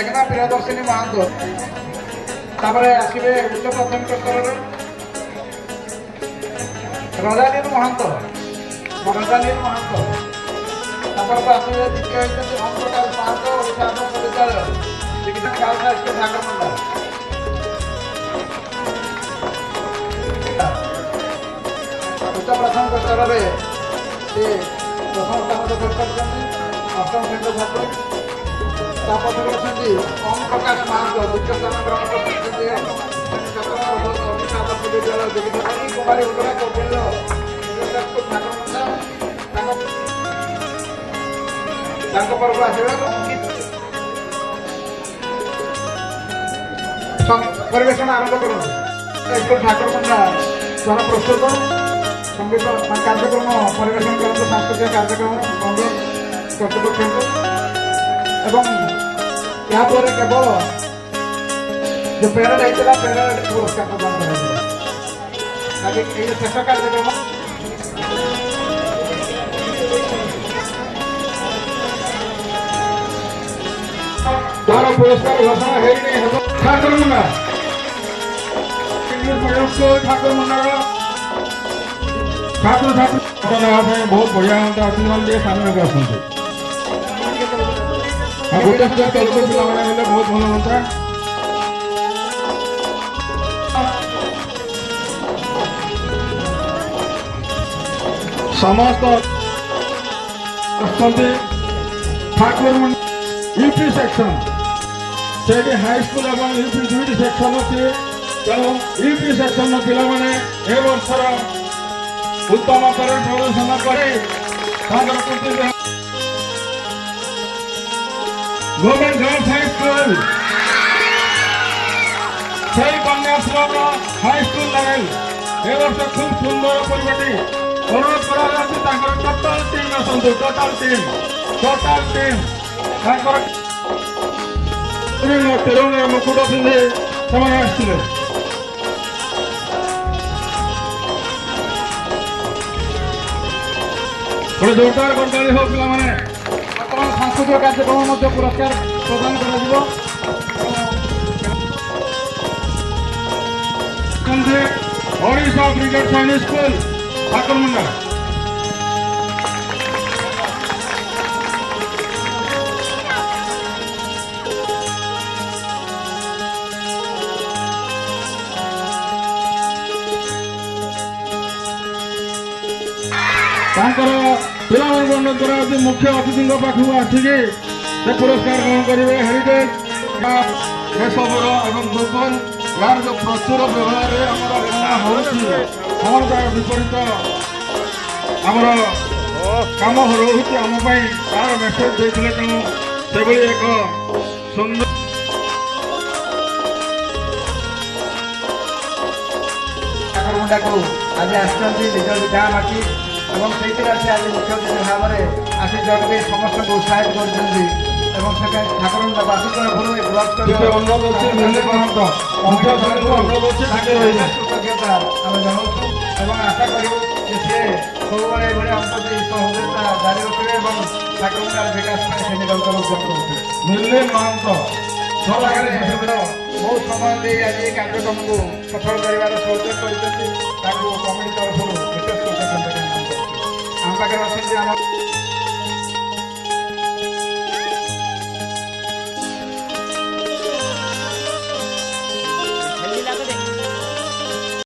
मेघना प्रियदर्शिनी महांत तापर आसवे उच्च प्राथमिक स्तर में रजालीन महांत तापर आसवे द्वितीय होती ओम प्रकाश महांत ओडिशा आदर्श विद्यालय शिक्षण खालसा स्कूल ठाकुरमुंडा उच्च प्राथमिक स्तर में से प्रथम स्थान दखल कर अष्टम श्रेणी छात्र तापरे अच्छी ओम प्रकाश महांत द्वितीय स्थान ग्रहण कर ओडिशा आदर्श विद्यालय जगदीशपुर कुमारी उदरा कौटिल्य पर्व आसवा परिवेशन आरंभ कर स्कूल ठाकुरमुंडा द्वारा प्रस्तुत संगीत कार्यक्रम परिवेशन करते सांस्कृतिक कार्यक्रम कर्तृपक्ष एवं यापर केवल जो पेरेड होता पेरेड पुरस्कार प्रदान कर शेष कार्यक्रम द्वारा पुरस्कार घोषणा है Thakurmunda English medium school Thakurmunda छात्र छात्री बहुत बढ़िया होता अच्छे सामने को आसते गोटे सुधा तेलुगु पिला बहुत भल होता समस्त ठाकुरमुंडा यूपी सेक्शन से हाईस्कूल और यूपी दुईटी सेक्शन अच्छे तेणु यूपी सेक्शन पिला ए वर्षर उत्तम परेड प्रदर्शन कर गवर्नमेंट गर्ल्स हाई स्कूल से कन्याश्रम हाई स्कूल लेवल ए वर्ष खूब सुंदर परिपाटी अनुरोध कर टोटाल टीम आसतु टोटाल टीम तिरंगा मुकुट पिंधे से आसते गोटे जोरदार करताली हो पिला माने वर्तमान सांस्कृतिक कार्यक्रम पुरस्कार प्रदान कर ओडिशा ब्रिगेड सैनिक स्कूल ठाकुरमुंडा पिला द्वारा मुख्य अतिथि पाखक आसिके से पुरस्कार ग्रहण करेंगे हेरिटेज एसबूर एवं दुर्बल यार जो प्रचुर व्यवहार होमर तार विपरीत आमर कम रोचे आम तार मेसेज देते तेणु से एक सुंदर ठाकुरमुंडा को आज आसज गाँ माटी এবং সেইটি আছে আজ মুখ্য অতিথি ভাবে আসি জগবে সমস্ত উৎসাহিত করছেন এবং সেখানে ঠাকুরমুন্ডা বাসী তরফରୁ ব্লক স্তরীয় অনুরোধ আছে মিলে মহন্ত মুখ্য অতিথি অনুরোধ আছে থাকে রইছে কৃতজ্ঞতা আমি জানাচ্ছি এবং আশা করি যে সে ସବୁବେଳେ ଏଭଳି ଅନ୍ତତି ସହଯୋଗିତା ଜାରି ରଖିବେ ଏବଂ ଠାକୁରଙ୍କର ବିକାଶ ପାଇଁ ସେ ନିରନ୍ତର ଉଦ୍ୟମ କରୁଥିବେ ମିଲେ ମହନ୍ତ ସଦାକାଳେ ବହୁତ ସମୟ ଦେଇ ଆଜି ଏହି କାର୍ଯ୍ୟକ୍ରମକୁ ସଫଳ କରିବାର ସହଯୋଗ କରିଛନ୍ତି ତାଙ୍କୁ କମିଟି ତରଫରୁ ବିଶେଷ କୃତଜ୍ଞତା ଆମ ପାଖରେ ଅଛନ୍ତି ଆମ